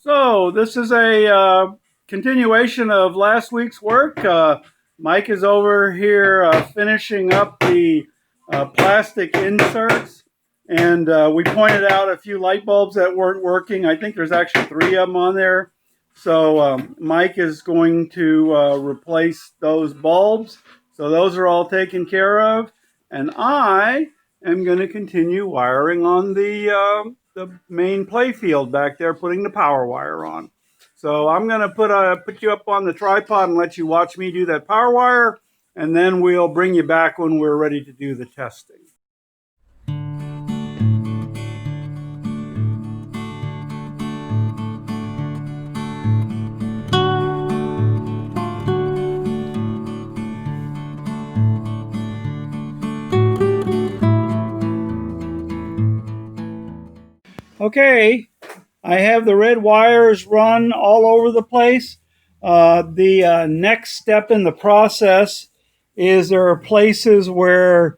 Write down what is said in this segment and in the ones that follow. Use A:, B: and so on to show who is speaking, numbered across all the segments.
A: So this is a continuation of last week's work. Mike is over here finishing up the plastic inserts, and we pointed out a few light bulbs that weren't working. I think there's actually 3 of them on there. So Mike is going to replace those bulbs. So those are all taken care of, and I am going to continue wiring on the main playfield back there, putting the power wire on. So I'm going to put you up on the tripod and let you watch me do that power wire, and then we'll bring you back when we're ready to do the testing. Okay, I have the red wires run all over the place. The next step in the process is there are places where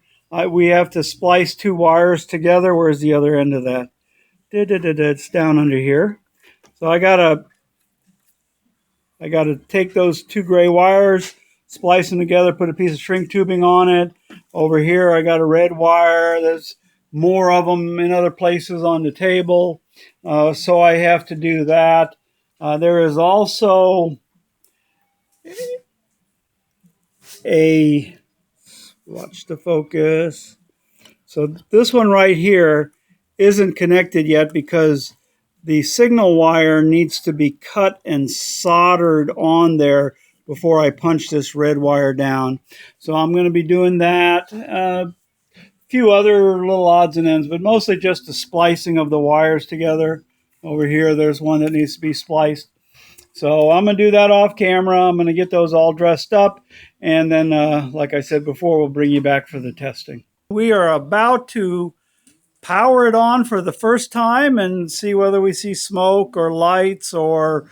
A: we have to splice 2 wires together. Where's the other end of that? It's down under here. So I gotta take those 2 gray wires, splice them together, put a piece of shrink tubing on it. Over here I got a red wire. There's more of them in other places on the table. So I have to do that. There is also watch the focus. So this one right here isn't connected yet because the signal wire needs to be cut and soldered on there before I punch this red wire down. So I'm going to be doing that. A few other little odds and ends, but mostly just the splicing of the wires together. Over here, there's one that needs to be spliced. So I'm going to do that off camera. I'm going to get those all dressed up. And then, like I said before, we'll bring you back for the testing. We are about to power it on for the first time and see whether we see smoke or lights, or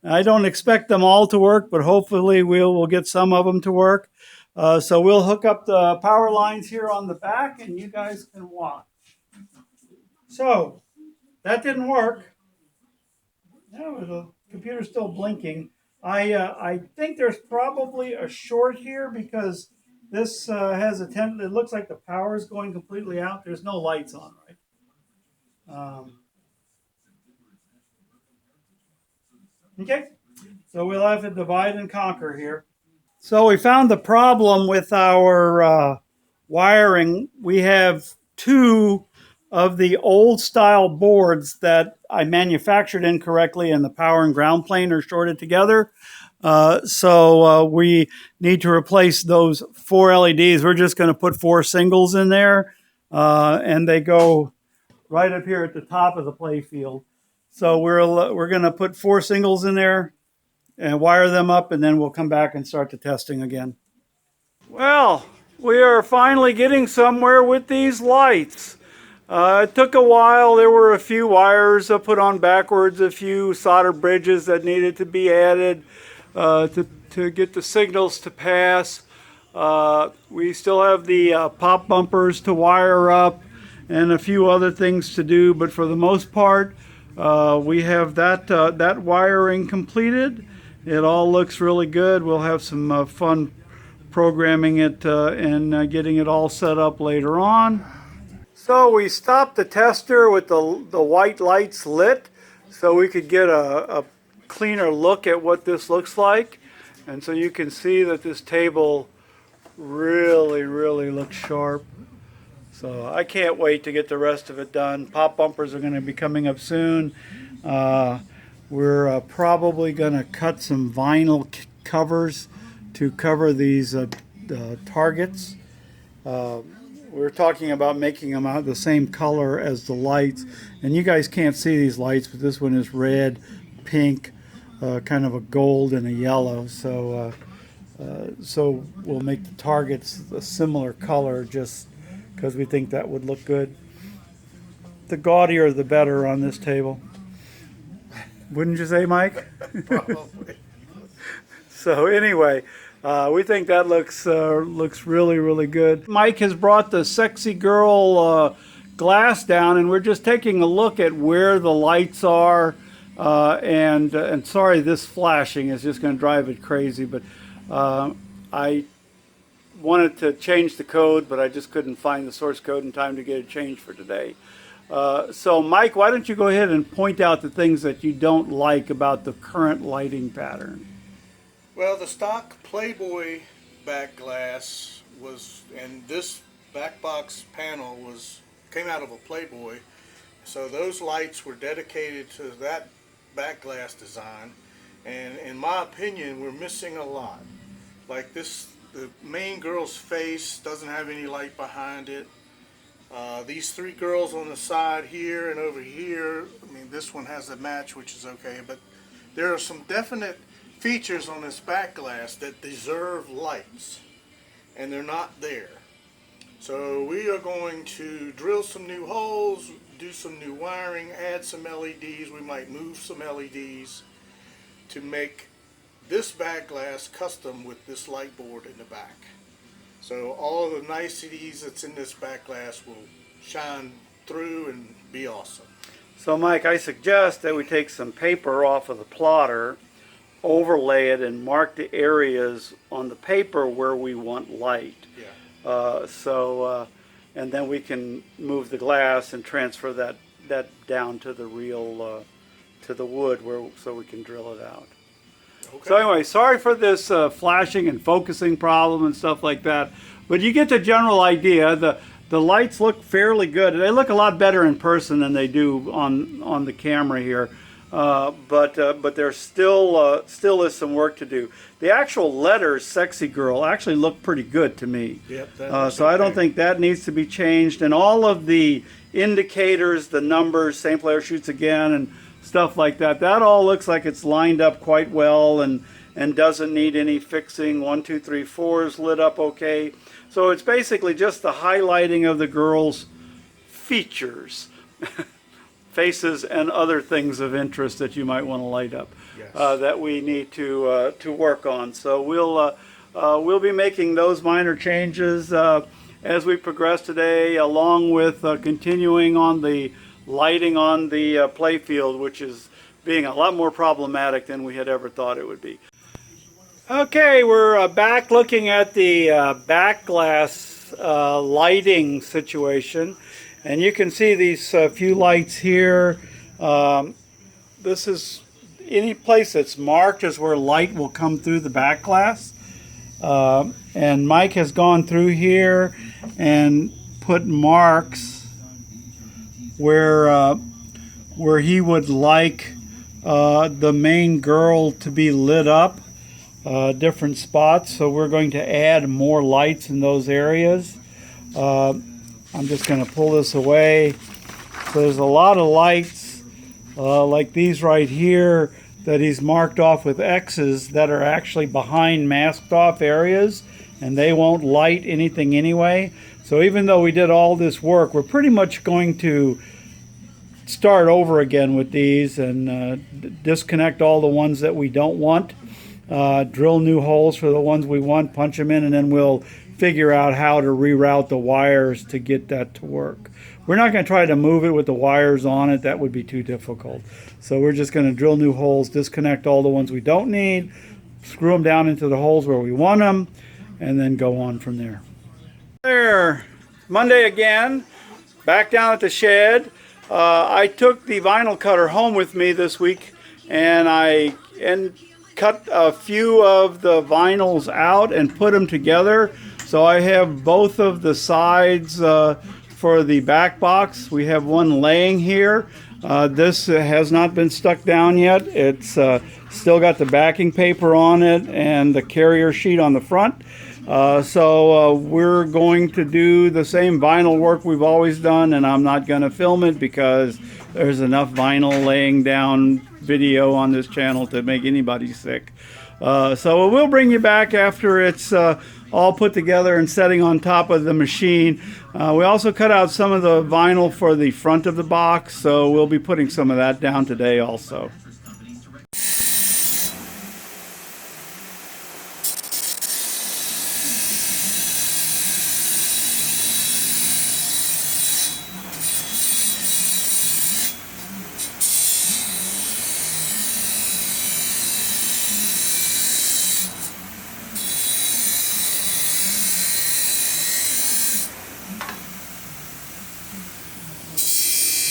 A: I don't expect them all to work, but hopefully we'll get some of them to work. So we'll hook up the power lines here on the back and you guys can watch. So that didn't work. No, the computer's still blinking. I think there's probably a short here because this has a tendency, it looks like the power is going completely out. There's no lights on, right? Okay, so we'll have to divide and conquer here. So we found the problem with our wiring. We have 2 of the old style boards that I manufactured incorrectly, and the power and ground plane are shorted together. So we need to replace those 4 LEDs. We're just going to put 4 singles in there, and they go right up here at the top of the play field. So we're going to put 4 singles in there and wire them up, and then we'll come back and start the testing again. Well, we are finally getting somewhere with these lights. It took a while. There were a few wires put on backwards, a few solder bridges that needed to be added to get the signals to pass. We still have the pop bumpers to wire up and a few other things to do, but for the most part, we have that wiring completed. It all looks really good. We'll have some fun programming it and getting it all set up later on. So we stopped the tester with the white lights lit so we could get a cleaner look at what this looks like. And so you can see that this table really looks sharp. So I can't wait to get the rest of it done. Pop bumpers are going to be coming up soon. We're probably going to cut some vinyl covers to cover these targets. We're talking about making them out the same color as the lights. And you guys can't see these lights, but this one is red, pink, kind of a gold and a yellow. So we'll make the targets a similar color just because we think that would look good. The gaudier the better on this table. Wouldn't you say, Mike?
B: Probably.
A: So anyway, we think that looks really good. Mike has brought the sexy girl glass down, and we're just taking a look at where the lights are. And sorry, this flashing is just going to drive it crazy, but I wanted to change the code, but I just couldn't find the source code in time to get it changed for today. So Mike, why don't you go ahead and point out the things that you don't like about the current lighting pattern?
B: Well, the stock Playboy back glass was, and this back box panel came out of a Playboy, so those lights were dedicated to that back glass design, and in my opinion we're missing a lot. Like this, the main girl's face doesn't have any light behind it. These three girls on the side here and over here, I mean, this one has a match, which is okay, but there are some definite features on this back glass that deserve lights, and they're not there. So we are going to drill some new holes, do some new wiring, add some LEDs. We might move some LEDs to make this back glass custom with this light board in the back. So all of the niceties that's in this back glass will shine through and be awesome.
A: So Mike, I suggest that we take some paper off of the plotter, overlay it, and mark the areas on the paper where we want light.
B: Yeah.
A: And then we can move the glass and transfer that down to the real to the wood so we can drill it out.
B: Okay.
A: So anyway, sorry for this flashing and focusing problem and stuff like that, but you get the general idea. The lights look fairly good. They look a lot better in person than they do on the camera here, but there still is some work to do. The actual letters "Sexy Girl" actually look pretty good to me.
B: Yep.
A: So I don't think that needs to be changed. And all of the indicators, the numbers, same player shoots again, and stuff like that, that all looks like it's lined up quite well and doesn't need any fixing. 1, 2, 3, 4 is lit up okay. So it's basically just the highlighting of the girls' features, faces, and other things of interest that you might want to light up.
B: Yes.
A: That we need to work on. So we'll be making those minor changes as we progress today, along with continuing on the lighting on the playfield, which is being a lot more problematic than we had ever thought it would be. Okay, we're back looking at the back glass lighting situation, and you can see these few lights here. This is any place that's marked as where light will come through the back glass, and Mike has gone through here and put marks where he would like the main girl to be lit up, different spots. So we're going to add more lights in those areas. I'm just going to pull this away. So there's a lot of lights like these right here that he's marked off with X's that are actually behind masked off areas, and they won't light anything anyway. So even though we did all this work, we're pretty much going to start over again with these and disconnect all the ones that we don't want, drill new holes for the ones we want, punch them in, and then we'll figure out how to reroute the wires to get that to work. We're not going to try to move it with the wires on it. That would be too difficult. So we're just going to drill new holes, disconnect all the ones we don't need, screw them down into the holes where we want them, and then go on from there. There, Monday again, back down at the shed. I took the vinyl cutter home with me this week, and I cut a few of the vinyls out and put them together. So I have both of the sides for the back box. We have one laying here. This has not been stuck down yet. It's still got the backing paper on it and the carrier sheet on the front. So we're going to do the same vinyl work we've always done, and I'm not going to film it because there's enough vinyl laying down video on this channel to make anybody sick. So we'll bring you back after it's all put together and setting on top of the machine. We also cut out some of the vinyl for the front of the box, so we'll be putting some of that down today also.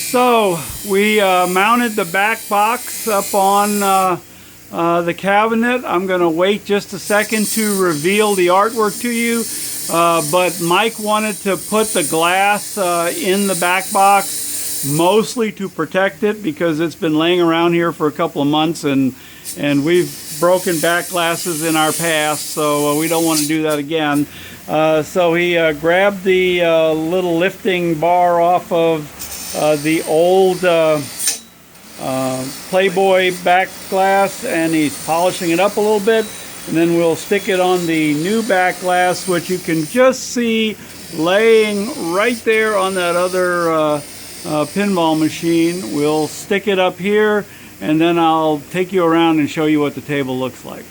A: So we mounted the back box up on the cabinet. I'm going to wait just a second to reveal the artwork to you. But Mike wanted to put the glass in the back box, mostly to protect it because it's been laying around here for a couple of months, and we've broken back glasses in our past, so we don't want to do that again. So he grabbed the little lifting bar off of the old Playboy back glass, and he's polishing it up a little bit, and then we'll stick it on the new back glass, which you can just see laying right there on that other pinball machine. We'll stick it up here, and then I'll take you around and show you what the table looks like.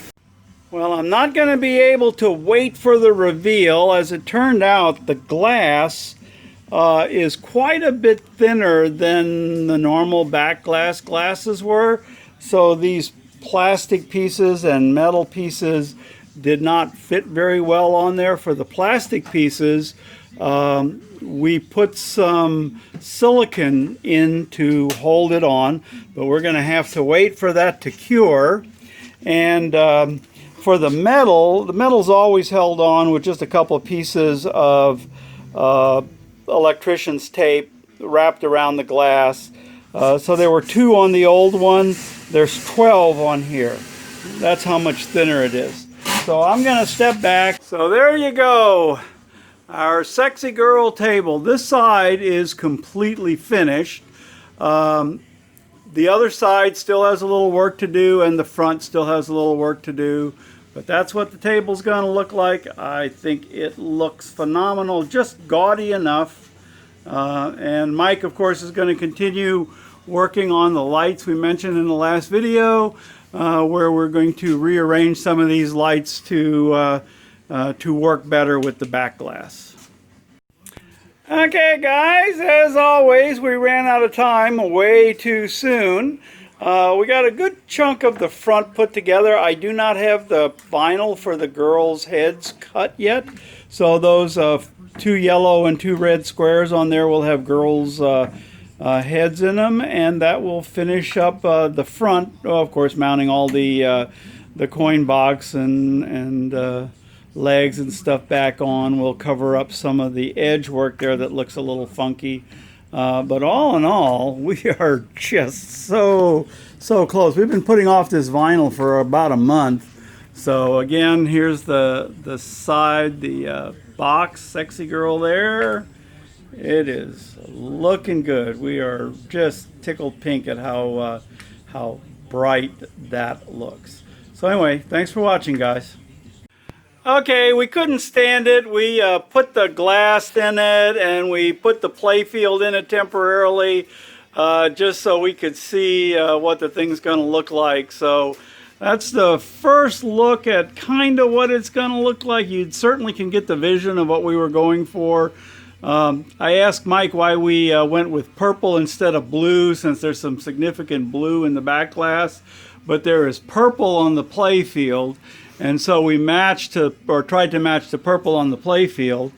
A: Well, I'm not going to be able to wait for the reveal. As it turned out, the glass is quite a bit thinner than the normal back glass glasses were. So these plastic pieces and metal pieces did not fit very well on there. For the plastic pieces, we put some silicone in to hold it on, but we're going to have to wait for that to cure. And for the metal's always held on with just a couple of pieces of electrician's tape wrapped around the glass. So there were 2 on the old one. There's 12 on here. That's how much thinner it is. So I'm going to step back. So there you go. Our sexy girl table. This side is completely finished. The other side still has a little work to do, and the front still has a little work to do. But that's what the table's going to look like. I think it looks phenomenal, just gaudy enough. And Mike, of course, is going to continue working on the lights we mentioned in the last video, where we're going to rearrange some of these lights to work better with the back glass. Okay, guys, as always, we ran out of time way too soon. We got a good chunk of the front put together. I do not have the vinyl for the girls' heads cut yet, so those 2 yellow and 2 red squares on there will have girls' heads in them, and that will finish up the front. Of course, mounting all the coin box and legs and stuff back on will cover up some of the edge work there that looks a little funky. But all in all, we are just so close. We've been putting off this vinyl for about a month. So again, here's the side, the box, sexy girl there. It is looking good. We are just tickled pink at how bright that looks. So anyway, thanks for watching, guys. Okay, we couldn't stand it. We put the glass in it, and we put the playfield in it temporarily, just so we could see what the thing's going to look like. So that's the first look at kind of what it's going to look like. You certainly can get the vision of what we were going for. I asked Mike why we went with purple instead of blue, since there's some significant blue in the back glass, but there is purple on the playfield. And so we tried to match the purple on the playfield.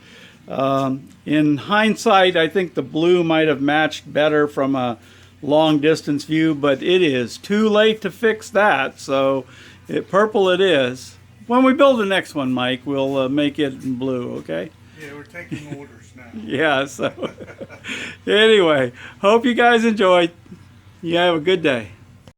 A: In hindsight, I think the blue might have matched better from a long distance view, but it is too late to fix that. So purple it is. When we build the next one, Mike, we'll make it in blue, okay?
B: Yeah, we're taking orders now.
A: Yeah, so anyway, hope you guys enjoyed. You have a good day.